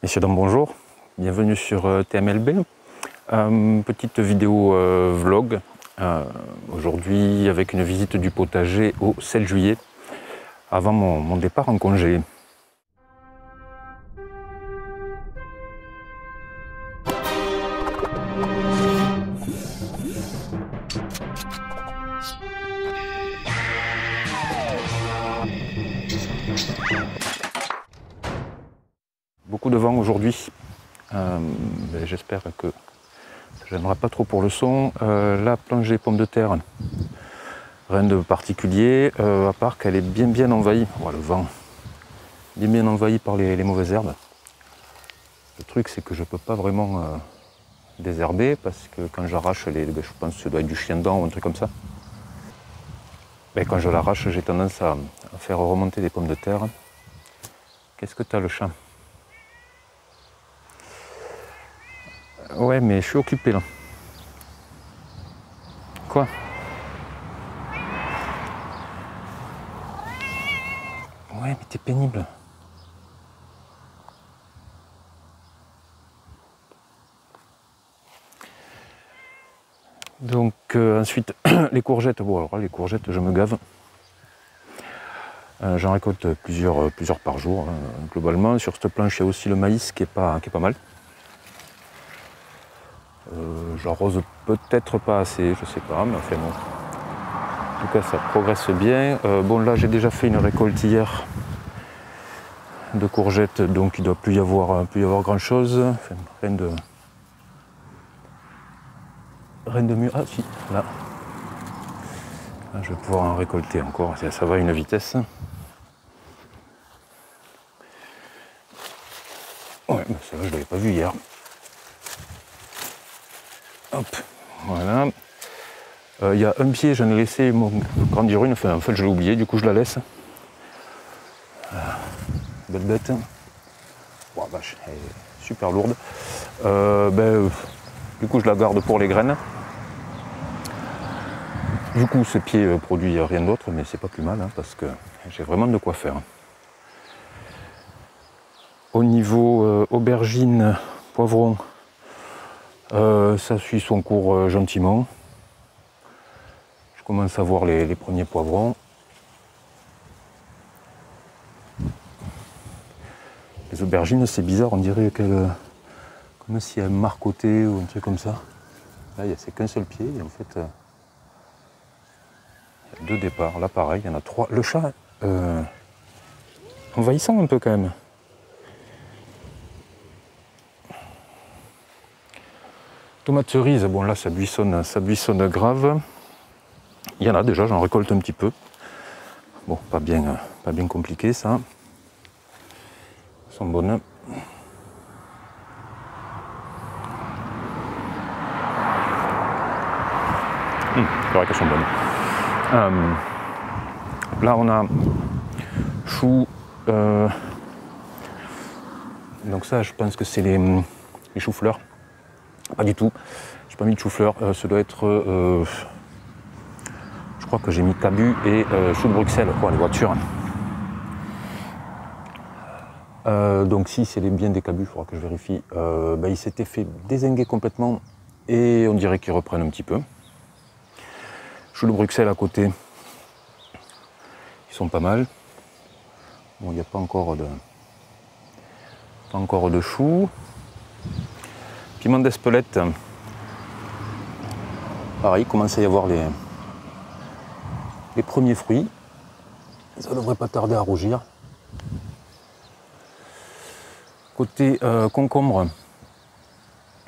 Messieurs, dames, bonjour, bienvenue sur TMLB. Petite vidéo vlog, aujourd'hui avec une visite du potager au 7 juillet, avant mon départ en congé. Beaucoup de vent aujourd'hui, j'espère que ça ne gênera pas trop pour le son. La plongée pommes de terre, rien de particulier, à part qu'elle est bien envahie. Oh, le vent, bien envahi par les mauvaises herbes. Le truc, c'est que je ne peux pas vraiment désherber, parce que quand j'arrache, je pense que ça doit être du chien-dent ou un truc comme ça. Quand je l'arrache, j'ai tendance à faire remonter des pommes de terre. Qu'est-ce que t'as, le chat? Ouais, mais je suis occupé là. Quoi? Ouais, mais t'es pénible. Donc ensuite, les courgettes. Bon, alors les courgettes, je me gave. J'en récolte plusieurs par jour, hein, globalement. Sur cette planche, il y a aussi le maïs qui est pas mal. J'arrose peut-être pas assez, je sais pas, mais enfin bon. En tout cas, ça progresse bien. Bon, là, j'ai déjà fait une récolte hier de courgettes, donc il ne doit plus y avoir grand chose. Enfin, rien de mieux. Ah si, là. Là, je vais pouvoir en récolter encore. Ça va à une vitesse. Ouais, mais ça va, je ne l'avais pas vu hier. Hop, voilà. Il y a un pied, j'en ai laissé grandir une, enfin en fait je l'ai oublié, du coup je la laisse. Bête. Oh, vache, elle est super lourde. Du coup je la garde pour les graines. Du coup ce pied produit rien d'autre, mais c'est pas plus mal, hein, parce que j'ai vraiment de quoi faire. Au niveau aubergine, poivron, ça suit son cours gentiment. Je commence à voir les premiers poivrons. Les aubergines, c'est bizarre, on dirait qu'elles, comme si elles marcotaient ou un truc comme ça. Là, c'est qu'un seul pied, et en fait, il y a deux départs. Là, pareil, il y en a trois. Le chat, envahissant un peu quand même. Tomates cerises, bon là, ça buissonne grave. Il y en a déjà, j'en récolte un petit peu. Bon, pas bien compliqué ça. Elles sont bonnes. C'est vrai qu'elles sont bonnes. Là, on a choux. Donc ça, je pense que c'est les choux-fleurs. Pas du tout. J'ai pas mis de chou-fleur. Ça doit être... je crois que j'ai mis cabu et choux de Bruxelles, quoi, les voitures. Donc si c'est bien des cabus, il faudra que je vérifie. Il s'était fait dézinguer complètement et on dirait qu'ils reprennent un petit peu. Choux de Bruxelles à côté, ils sont pas mal. Bon, il n'y a pas encore de choux. Piment d'Espelette. Pareil, il commence à y avoir les premiers fruits. Ça ne devrait pas tarder à rougir. Côté concombre,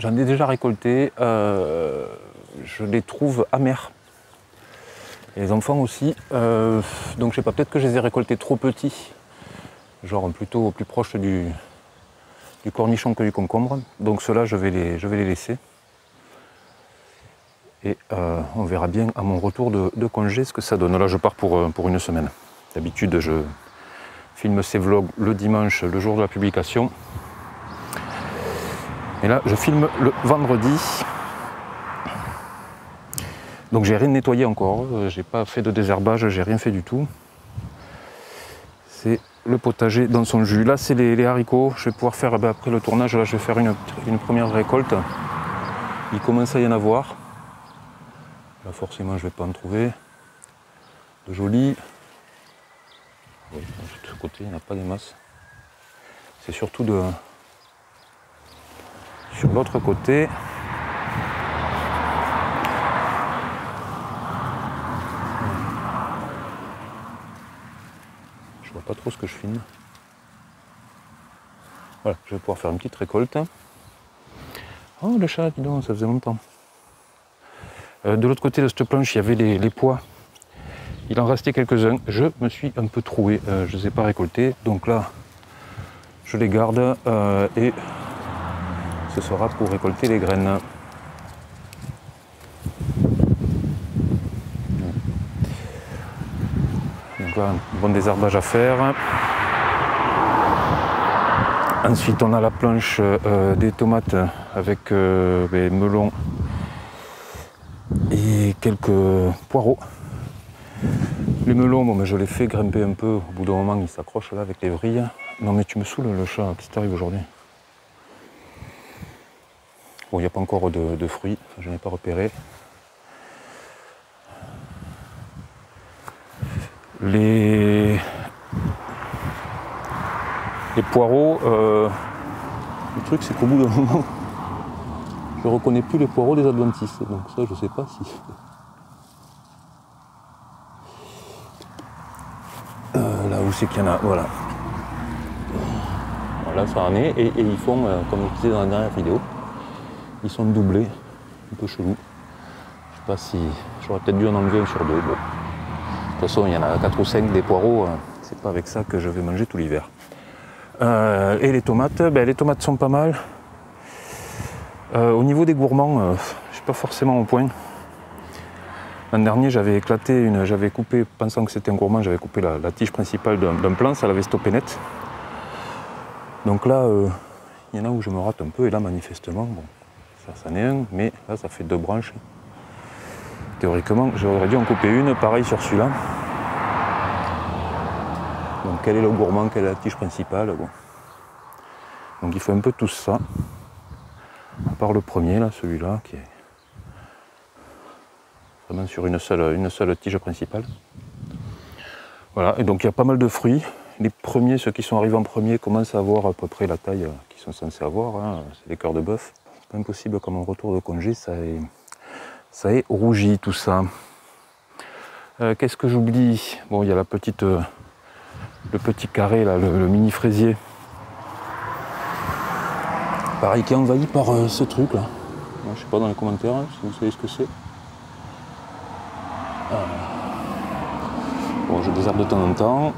j'en ai déjà récolté. Je les trouve amers. Et les enfants aussi. Donc je sais pas, peut-être que je les ai récoltés trop petits. Genre plutôt plus proche du cornichon que du concombre. Donc ceux-là, je vais les laisser. Et on verra bien à mon retour de congé ce que ça donne. Là, je pars pour une semaine. D'habitude, je filme ces vlogs le dimanche, le jour de la publication. Et là, je filme le vendredi. Donc j'ai rien nettoyé encore. J'ai pas fait de désherbage, j'ai rien fait du tout. C'est le potager dans son jus. Là c'est les haricots, je vais pouvoir faire après le tournage, là je vais faire une première récolte. Il commence à y en avoir. Là forcément je ne vais pas en trouver. De jolis. Oui, de ce côté il n'y en a pas des masses. C'est surtout sur l'autre côté. Je vois pas trop ce que je filme. Voilà, je vais pouvoir faire une petite récolte. Oh le chat, dis donc, ça faisait longtemps. De l'autre côté de cette planche, il y avait les pois. Il en restait quelques-uns. Je me suis un peu troué. Je ne les ai pas récoltés. Donc là, je les garde et ce sera pour récolter les graines. Donc là, un bon désherbage à faire. Ensuite, on a la planche des tomates avec melons et quelques poireaux. Les melons, bon, je les fais grimper un peu. Au bout d'un moment, ils s'accrochent là avec les vrilles. Non mais tu me saoules le chat, qu'est-ce qui t'arrive aujourd'hui? Bon, il n'y a pas encore de fruits, je n'ai pas repéré. Les poireaux, le truc c'est qu'au bout d'un moment, je ne reconnais plus les poireaux des adventistes. Donc ça, je ne sais pas si... là où c'est qu'il y en a, voilà. Voilà, ça en est. Et ils font, comme je disais dans la dernière vidéo, ils sont doublés, un peu chelou. Je sais pas si... J'aurais peut-être dû en enlever un sur deux. Bon. De toute façon, il y en a 4 ou 5 des poireaux. C'est pas avec ça que je vais manger tout l'hiver. Et les tomates, les tomates sont pas mal. Au niveau des gourmands, je suis pas forcément au point. L'an dernier, j'avais coupé, pensant que c'était un gourmand, j'avais coupé la tige principale d'un plant, ça l'avait stoppé net. Donc là, il y en a où je me rate un peu, et là, manifestement, bon, ça c'en est un, mais là, ça fait 2 branches. Théoriquement, j'aurais dû en couper une, pareil sur celui-là. Donc quel est le gourmand, quelle est la tige principale, bon. Donc il faut un peu tout ça, à part le premier, là, celui-là, qui est vraiment sur une seule tige principale. Voilà, et donc il y a pas mal de fruits. Les premiers, ceux qui sont arrivés en premier, commencent à avoir à peu près la taille qu'ils sont censés avoir, hein. C'est des cœurs de bœuf. Pas impossible comme en retour de congé, ça est rougi tout ça. Qu'est-ce que j'oublie? Bon, il y a le petit carré là, le mini fraisier. Pareil, qui est envahi par ce truc là. Je sais pas dans les commentaires hein, si vous savez ce que c'est. Bon, je désherbe de temps en temps.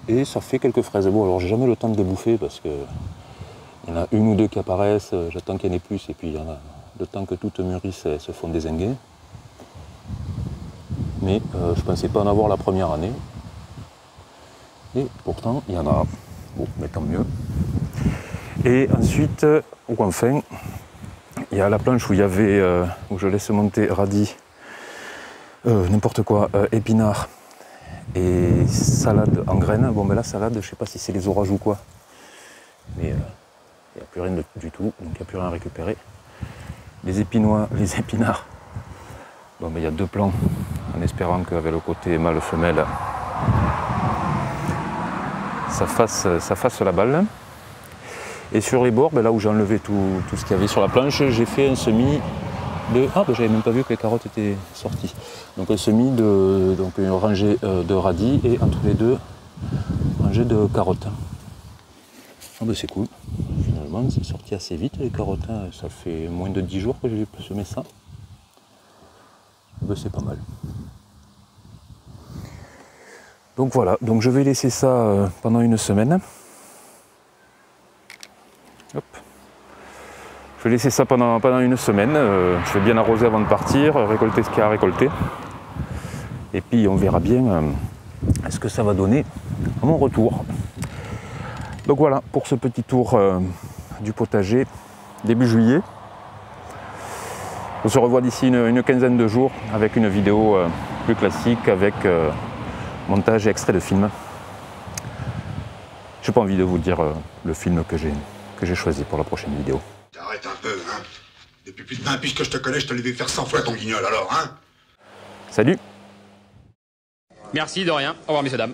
Et ça fait quelques fraises. Bon, alors j'ai jamais le temps de les bouffer parce que il y en a une ou deux qui apparaissent, j'attends qu'il y en ait plus, et puis il y en a le temps que toutes mûrissent, elles se font dézinguer. Mais je ne pensais pas en avoir la première année. Et pourtant, il y en a. Bon, mais tant mieux. Et ensuite, ou enfin, il y a la planche où il y avait, où je laisse monter radis, n'importe quoi, épinards et salade en graines. Bon, mais la salade, je ne sais pas si c'est les orages ou quoi. Mais il n'y a plus rien du tout, donc il n'y a plus rien à récupérer. Les épinards, bon, mais il y a 2 plants, en espérant qu'avec le côté mâle-femelle, ça fasse la balle. Et sur les bords, là où j'ai enlevé tout ce qu'il y avait sur la planche, j'ai fait un semis de... Ah, j'avais même pas vu que les carottes étaient sorties. Donc un semis donc une rangée de radis et entre les deux, une rangée de carottes. Ah c'est cool. Finalement, c'est sorti assez vite les carottes. Hein. Ça fait moins de 10 jours que j'ai semé ça. C'est pas mal. Donc voilà, donc je vais laisser ça pendant une semaine. Hop. Je vais laisser ça pendant une semaine. Je vais bien arroser avant de partir, récolter ce qu'il y a à récolter. Et puis on verra bien ce que ça va donner à mon retour. Donc voilà pour ce petit tour du potager début juillet. On se revoit d'ici une quinzaine de jours avec une vidéo plus classique avec montage et extrait de film. J'ai pas envie de vous dire le film que j'ai choisi pour la prochaine vidéo. Arrête un peu, hein. Depuis plus de 20 piges que je te connais, je te l'ai vu faire 100 fois ton guignol, alors, hein. Salut! Merci, de rien. Au revoir, messieurs, dames.